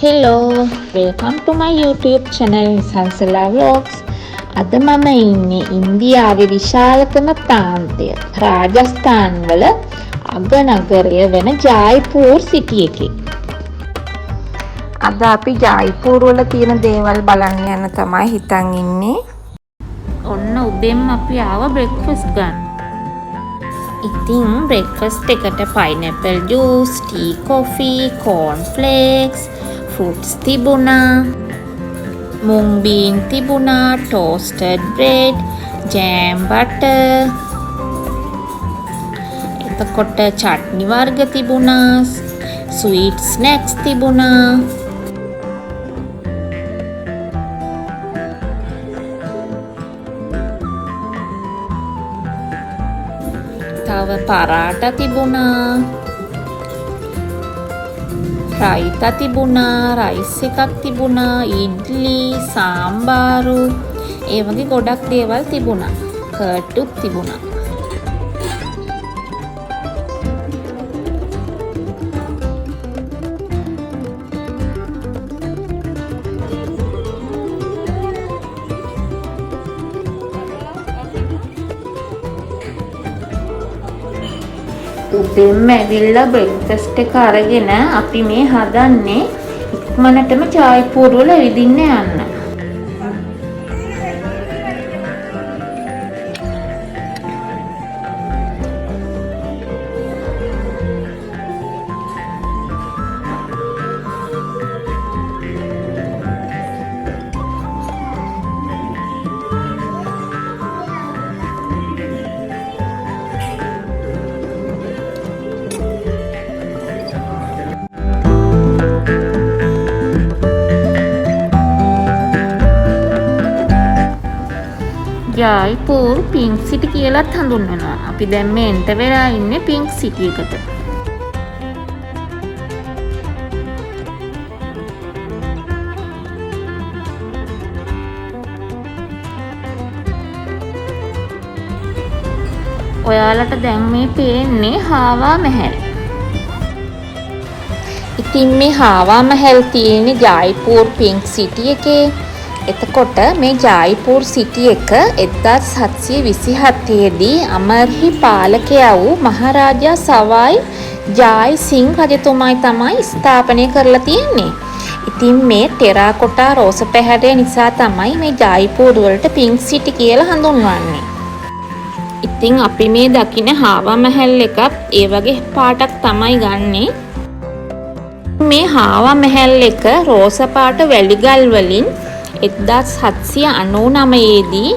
Hello, welcome to my YouTube channel Sansala Vlogs. අද මම ඉන්නේ ඉන්දියාවේ විශාලතම ප්‍රාන්තය රාජස්ථාන් වල අගනගරය වෙන ජයිපුර් සිටි එකේ. අද අපි ජයිපුර් වල තියෙන දේවල් බලන්න යන තමයි හිතන් ඉන්නේ. ඔන්න උදෙන් අපි ආව බ්‍රෙක්ෆාස්ට් ගන්න. ඉතින් බ්‍රෙක්ෆාස්ට් එකට pineapple juice, tea, coffee, corn flakes, fruits තිබුණා, mung bean තිබුණා, toasted bread, jam butter, එතකොට චට්නි වර්ග තිබුණා, sweet snacks තිබුණා. තව පරාටා තිබුණා, රයිතා තිබුණා, රයිස් එකක් තිබුණා, ඉඩ්ලි, සාම්බාරු, ඒ වගේ ගොඩක් දේවල් තිබුණා. කර්ඩ්ුත් තිබුණා. උදෙන්ම ඇවිල්ලා බ්‍රෙක්ෆාස්ට් එක අරගෙන අපි මේ හදන්නේ ඉක්මනටම ජයිපුර් වල ඇවිදින්න යන්න. ජයිපුර් පින්ක් සිටි කියලාත් හඳුන්වනවා. අපි දැන් මේ එන්ටර් වෙලා ඉන්නේ පින්ක් සිටි එකට. ඔයාලට දැන් මේ පේන්නේ හාවා මහල්. ඉතින් මේ හාවා මහල් තියෙන්නේ ජයිපුර් පින්ක් සිටි එකේ. එතකොට මේ ජයිපුර් සිටි එක 1727 දී අමර්හි පාලකයා වූ මහරජා සවායි ජයි සිං රජතුමායි තමයි ස්ථාපනය කරලා තියෙන්නේ. ඉතින් මේ ටෙරාකොටා රෝස පැහැරය නිසා තමයි මේ ජයිපුර් වලට පින්ක් සිටි කියලා හඳුන්වන්නේ. ඉතින් අපි මේ දකින හාවා මහල් එකත් ඒ වගේ පාටක් තමයි ගන්නෙ. මේ හාවා මහල් එක රෝස පාට වැලිගල් වලින් 1799 දී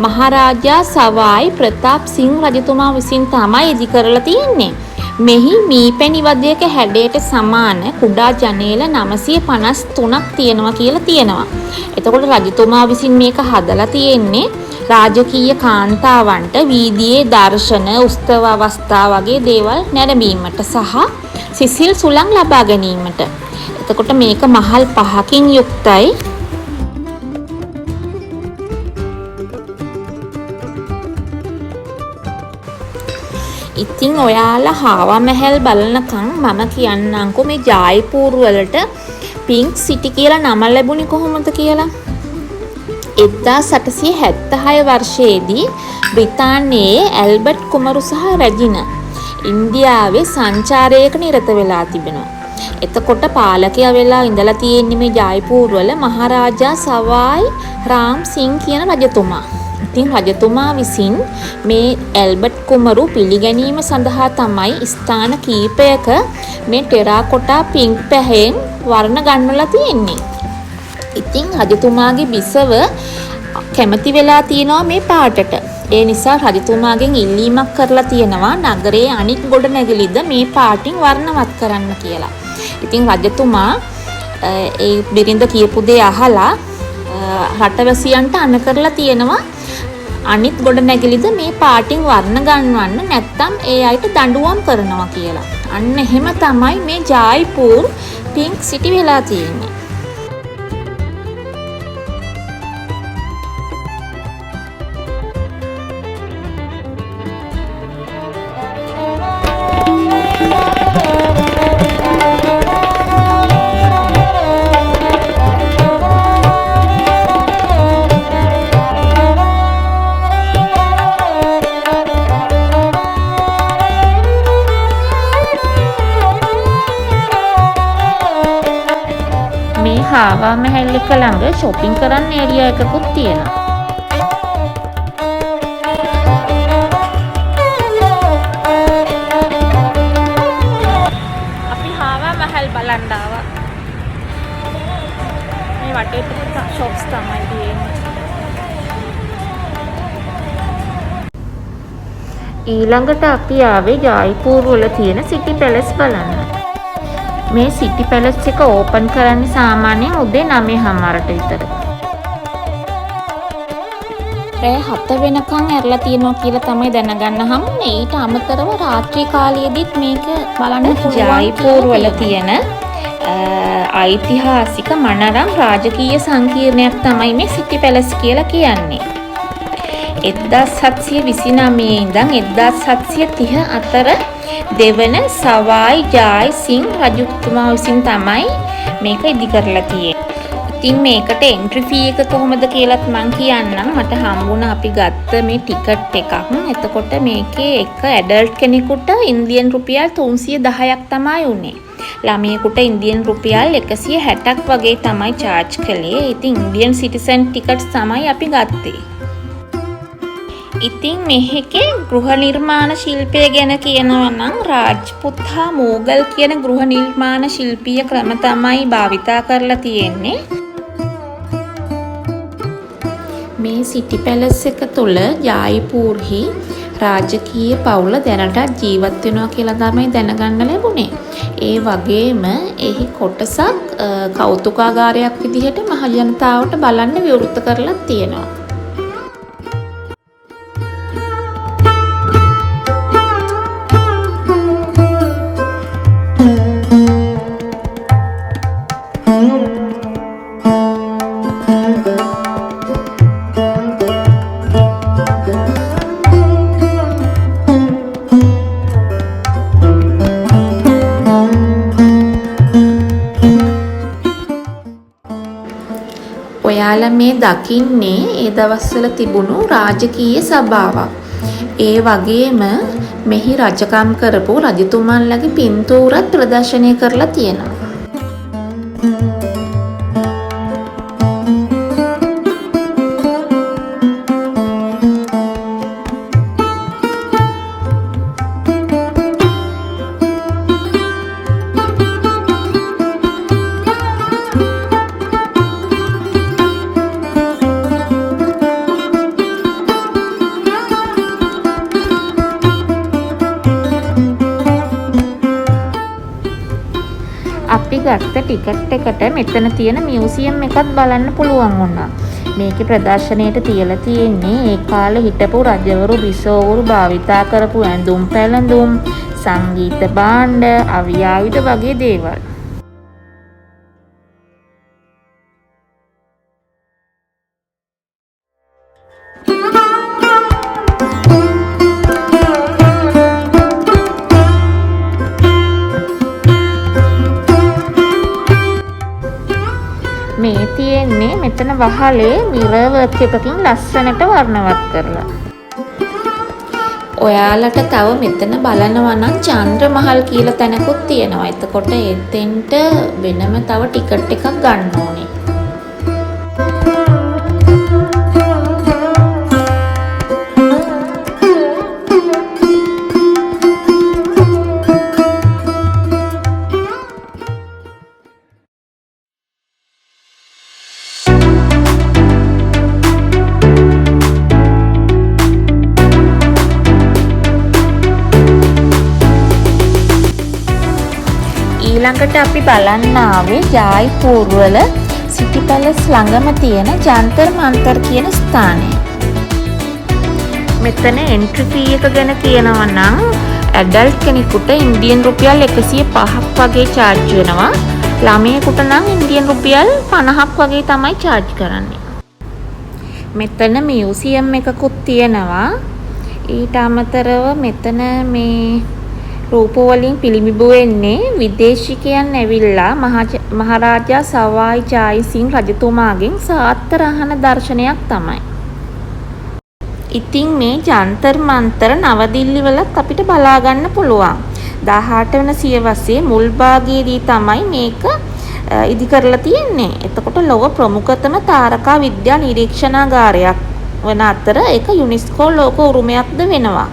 මහරජා සවායි ප්‍රතාප් සිං රජතුමා විසින් තමයි ඉදි කරලා තියෙන්නේ. මෙහි මීපැණි වදයක හැඩයට සමාන කුඩා ජනේල 953ක් තියෙනවා කියලා තියෙනවා. එතකොට රජතුමා විසින් මේක හදලා තියෙන්නේ රාජකීය කාන්තාවන්ට වීදියේ දර්ශන, උත්සව අවස්ථා වගේ දේවල් නැරඹීමට සහ සිසිල් සුළං ලබා ගැනීමට. එතකොට මේක මහල් 5කින් යුක්තයි. ඉතින් ඔයාලා හාවා මහල් බලනකම් මම කියන්නම්කෝ මේ ජයිපුර් වලට පින්ක් සිටි කියලා නම ලැබුණේ කොහොමද කියලා. 1876 වර්ෂයේදී බ්‍රිතාන්‍යයේ ඇල්බර්ට් කුමරු සහ රැජින ඉන්දියාවේ සංචාරයක නිරත වෙලා තිබෙනවා. එතකොට පාලකයා වෙලා ඉඳලා තියෙන්නේ මේ ජයිපුර් වල මහරජා සවායි රාම් සිං කියන රජතුමා. ඉතින් රජතුමා විසින් මේ ඇල්බර්ට් කුමරු පිළිගැනීම සඳහා තමයි ස්ථාන කීපයක මේ ටෙරාකොටා පින්ක් පැහැයෙන් වර්ණ ගන්වලා තියෙන්නේ. ඉතින් රජතුමාගේ බිසව කැමති වෙලා තියෙනවා මේ පාටට. ඒ නිසා රජතුමාගෙන් ඉල්ලීමක් කරලා තියෙනවා නගරයේ අනිත් ගොඩනැගිලිද මේ පාටින් වර්ණවත් කරන්න කියලා. ඉතින් රජතුමා ඒ බිරිඳ කියපු දේ අහලා රටවැසියන්ට අණ කරලා තියෙනවා අනිත් ගොඩනැගිලිද මේ පාටින් වර්ණ ගන්වන්න නැත්නම් ඒ අයට දඬුවම් කරනවා කියලා. අන්න එහෙම තමයි මේ ජයිපුර් පින්ක් සිටි වෙලා තියෙන්නේ. මේ හාවා මහල් එක ළඟ shopping කරන්න ඒරියා එකකුත් තියෙනවා. අපි හාවා මහල් බලන්න ආවා. මේ වටේ පුතා shops තමයි තියෙන්නේ. ඊළඟට අපි ආවේ ජයිපුර වල තියෙන සිටි පැලස් බලන්න. මේ සිටි පැලස් එක ඕපන් කරන්නේ සාමාන්‍යයෙන් උදේ 9:00ට විතර. රෑ 7 වෙනකන් ඇරලා තියෙනවා කියලා තමයි දැනගන්න හම්බුනේ. ඊට අමතරව රාත්‍රී කාලයේදීත් මේක බලන්න ජයිපුර වල තියෙන ඓතිහාසික මනරම් රාජකීය සංකීර්ණයක් තමයි මේ සිටි පැලස් කියලා කියන්නේ. 1729 ඉඳන් 1730 අතර දෙවන සවායි ජායි සිං රජතුමා විසින් තමයි මේක ඉදි කරලා තියෙන්නේ. ඉතින් මේකට එන්ට්‍රි ෆී එක කොහොමද කියලාත් මම කියන්නම්. මට හම්බුණා අපි ගත්ත මේ ටිකට් එකක්. එතකොට මේකේ එක ඇඩල්ට් කෙනෙකුට ඉන්දියන් රුපියල් 310ක් තමයි උනේ. ළමයෙකුට ඉන්දියන් රුපියල් 160ක් වගේ තමයි charge කළේ. ඉතින් ඉන්දියන් සිටිසන් ටිකට්ස් තමයි අපි ගත්තේ. ඉතින් මෙහෙකේ ගෘහ නිර්මාණ ශිල්පය ගැන කියනවා නම් රාජ්පුත් හා මෝගල් කියන ගෘහ නිර්මාණ ශිල්පීය ක්‍රම තමයි භාවිතා කරලා තියෙන්නේ. මේ සිටි පැලස් එක තුල ජයිපුර්හි රාජකීය පවුල දැනටත් ජීවත් වෙනවා කියලා තමයි දැනගන්න ලැබුණේ. ඒ වගේම එහි කොටසක් කෞතුකාගාරයක් විදිහට මහ ජනතාවට බලන්න විවෘත කරලා තියෙනවා. ඔයාලා මේ දකින්නේ ඒ දවස්වල තිබුණු රාජකීය සභාවක්. ඒ වගේම මෙහි රජකම් කරපු රජතුමන්ලගේ පින්තූරත් ප්‍රදර්ශනය කරලා තියෙනවා. අපි ගත්ත ටිකට් එකට මෙතන තියෙන මියුසියම් එකත් බලන්න පුළුවන් වුණා. මේකේ ප්‍රදර්ශනයට තියලා තියෙන්නේ ඒ කාලේ හිටපු රජවරු බිසෝවරු භාවිතා කරපු ඇඳුම් පැළඳුම්, සංගීත භාණ්ඩ, අවි ආයුධ වගේ දේවල්. මේ තියෙන්නේ මෙතන වහලේ මිරර් වර්ක් එකකින් ලස්සනට වර්ණවත් කරලා. ඔයාලට තව මෙතන බලනවා නම් චන්ද්‍ර මහල් කියලා තැනකුත් තියෙනවා. එතකොට එතෙන්ට වෙනම තව ටිකට් එකක් ගන්න ඕනේ. ඊළඟට අපි බලන්න ආවේ ජයිපුර වල සිටි පැලස් ළඟම තියෙන ජන්තර් මන්තර් කියන ස්ථානය. මෙතන එන්ට්‍රි ෆී එක ගැන කියනවා නම් ඇඩල්ට් කෙනෙකුට ඉන්දියන් රුපියල් 105ක් වගේ charge වෙනවා. ළමයෙකුට නම් ඉන්දියන් රුපියල් 50ක් වගේ තමයි charge කරන්නේ. මෙතන මියුසියම් එකකුත් තියෙනවා. ඊට අමතරව මෙතන මේ රූප වලින් පිළිඹු වෙන්නේ විදේශිකයන් ඇවිල්ලා මහරජා සවායි ජයි සිං රජතුමාගෙන් සාත්‍තර අහන දර්ශනයක් තමයි. ඉතින් මේ ජන්තර් මන්තර නවදිල්ලි වලත් අපිට බලා ගන්න පුළුවන්. 18 වෙනි සියවසේ මුල් භාගයේදී තමයි මේක ඉදි කරලා තියෙන්නේ. එතකොට ලොව ප්‍රමුඛතම තාරකා විද්‍යා නිරීක්ෂණාගාරයක් වන අතර ඒක යුනෙස්කෝ ලෝක උරුමයක්ද වෙනවා.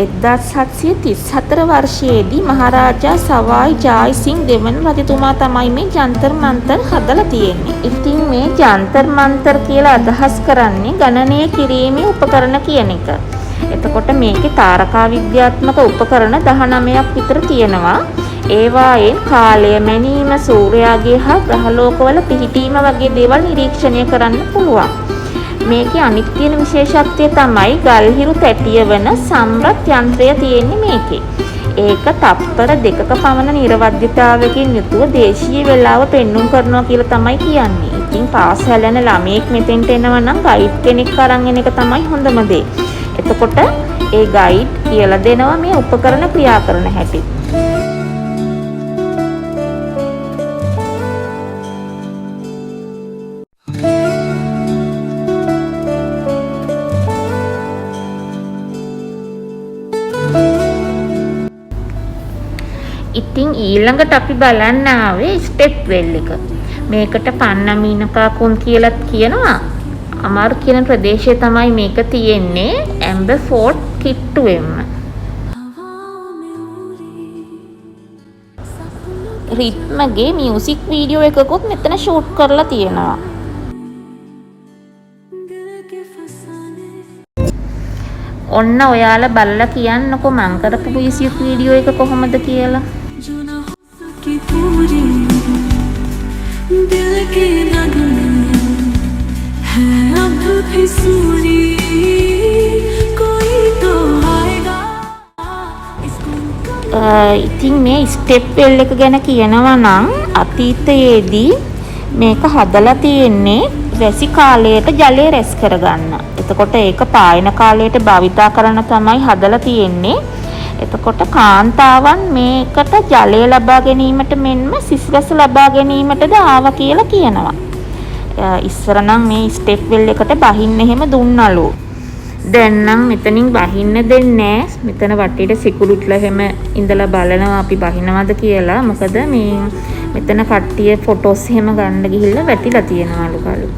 1734 වර්ෂයේදී මහරජා සවායි ජායි සිං දෙවන රජතුමා තමයි මේ ජන්තර් මන්තර් හදලා තියෙන්නේ. ඉතින් මේ ජන්තර් මන්තර් කියලා අදහස් කරන්නේ ගණනය කිරීමේ උපකරණ කියන එක. එතකොට මේකේ තාරකා විද්‍යාත්මක උපකරණ 19ක් විතර තියෙනවා. ඒවායෙන් කාලය මැනීම, සූර්යාගේ හා ග්‍රහලෝකවල පිහිටීම වගේ දේවල් නිරීක්ෂණය කරන්න පුළුවන්. මේකේ අනිත් තියෙන විශේෂත්වය තමයි ගල්හිරු තැටිය වන සම්රත් යන්ත්‍රය තියෙන්නේ මේකේ. ඒක තප්පර 2ක පමණ නිර්වද්‍යතාවයකින් යුතුව දේශීය වේලාව පෙන්눔 කරනවා කියලා තමයි කියන්නේ. ඉතින් පාසල් යන ළමයෙක් මෙතෙන්ට එනවා නම් ගයිඩ් කෙනෙක් අරන් එන එක තමයි හොඳම දේ. එතකොට ඒ ගයිඩ් කියලා දෙනවා මේ උපකරණ ක්‍රියා කරන හැටි. ඉතින් ඊළඟට අපි බලන්න ආවේ ස්ටෙප් වෙල් එක. මේකට පන්නමීනකාකුන් කියලා කියනවා. අමාරු කියන ප්‍රදේශය තමයි මේක තියෙන්නේ ඇම්බර් ෆෝර්ට් කිට්ටුවෙම. රිද්මගේ මියුසික් වීඩියෝ එකකුත් මෙතන ෂූට් කරලා තියෙනවා. ඔන්න ඔයාලා බලලා කියන්නකෝ මං කරපු මියුසික් වීඩියෝ එක කොහොමද කියලා. ඉතින් මේ ස්ටෙප් වෙල් එක ගැන කියනවා නම් අතීතයේදී මේක හදලා තියෙන්නේ වැසි කාලයට ජලය රැස් කරගන්න. එතකොට ඒක පායන කාලයට භාවිතා කරන තමයි හදලා තියෙන්නේ. එතකොට කාන්තාවන් මේකට ජලය ලබා ගැනීමට මෙන්ම සිසිලස ලබා ගැනීමටද ආවා කියලා කියනවා. ඉස්සර නම් මේ ස්ටෙප් වෙල් එකට බහින්න එහෙම දුන්නලු. දැන් නම් මෙතනින් බහින්න දෙන්නේ නැහැ. මෙතන වටේට සිකුරුට්ලා එහෙම ඉඳලා බලනවා අපි බහිනවද කියලා. මොකද මේ මෙතන කට්ටිය ෆොටෝස් එහෙම ගන්න ගිහිල්ලා වැටිලා තියෙනවලු කලු.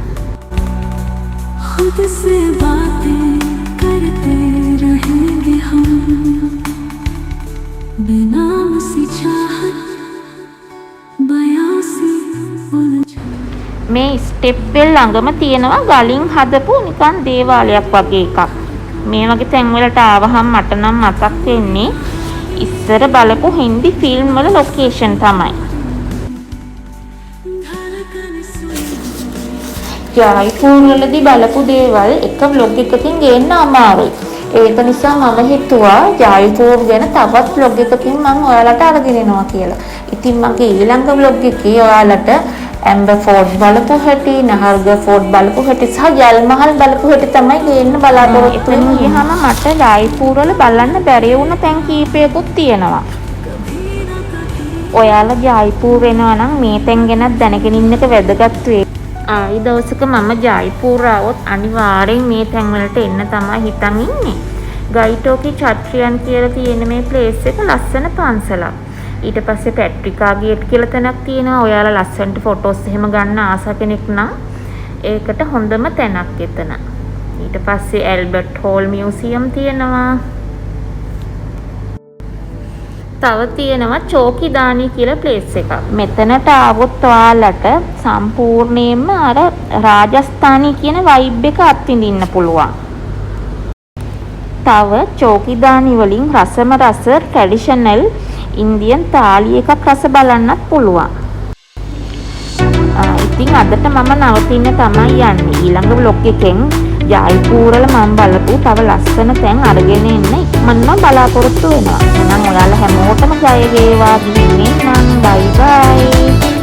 खुद से बातें करते रहेंगे हम बिना किसी चाहत बयां सी उलझ මේ ස්ටෙප් වෙල් ළඟම තියෙනවා ගලින් හදපු නිකන් දේවාලයක් වගේ එකක්. මේ වගේ තැන් වලට ආවහම මට නම් මතක් වෙන්නේ ඉස්සර බලපු හින්දි ෆිල්ම් වල ලොකේෂන් තමයි. ජයපුර වලදී බලපු දේවල් එක vlog එකකින් ගේන්න අමාරුයි. ඒක නිසා මම හිතුවා ජයපුර ගැන තවත් vlog එකකින් මම ඔයාලට අරගෙන එනවා කියලා. ඉතින් මගේ ඊළඟ vlog එකේ ඔයාලට ඇම්බර් ෆෝර්ට් බලපු හැටි, නහර්ග ෆෝර්ට් බලපු හැටි සහ ජල් මහල් බලපු හැටි තමයි ගේන්න බලාපොරොත්තු වෙන්නේ. ගියහම මට ජයපුර වල බලන්න බැරි වුණ තැන් කීපයකුත් තියෙනවා. ඔයාලා ජයපුර එනවා නම් මේ තැන් ගැන දැනගෙන ඉන්න එක වැදගත් වෙයි. ආයි දවසක මම ජයපුර આવොත් අනිවාර්යෙන් මේ තැන් වලට එන්න තමයි හිතන් ඉන්නේ. ගයිටෝකි චත්‍රියන් කියලා තියෙන මේ ප්ලේස් එක ලස්සන පන්සලක්. ඊට පස්සේ පැට්‍රිකා ගේට් කියලා තැනක් තියෙනවා. ඔයාලා ලස්සනට ෆොටෝස් එහෙම ගන්න ආස කෙනෙක් නම් ඒකට හොඳම තැනක් එතන. ඊට පස්සේ ඇල්බර්ට් හෝල් මියුසියම් තියෙනවා. තව තියෙනවා චෝකිදානි කියලා ප්ලේස් එකක්. මෙතනට ආවොත් ඔයාලට සම්පූර්ණයෙන්ම අර රාජස්ථානි කියන වයිබ් එක අත්විඳින්න පුළුවන්. තව චෝකිදානි වලින් රසම රස ට්‍රැඩිෂනල් ඉන්දියන් තාලි එකක් රස බලන්නත් පුළුවන්. ඉතින් අදට මම නවතින්න තමයි යන්නේ. ඊළඟ vlog එකෙන් ජයපුර වල මම බලපු තව ලස්සන තැන් අරගෙන එන්න ඉක්මනටම බලාපොරොත්තු වෙනවා. එහෙනම් ඔයාලා හැමෝටම ජය වේවා. ගිහින් නම් බයි බයි.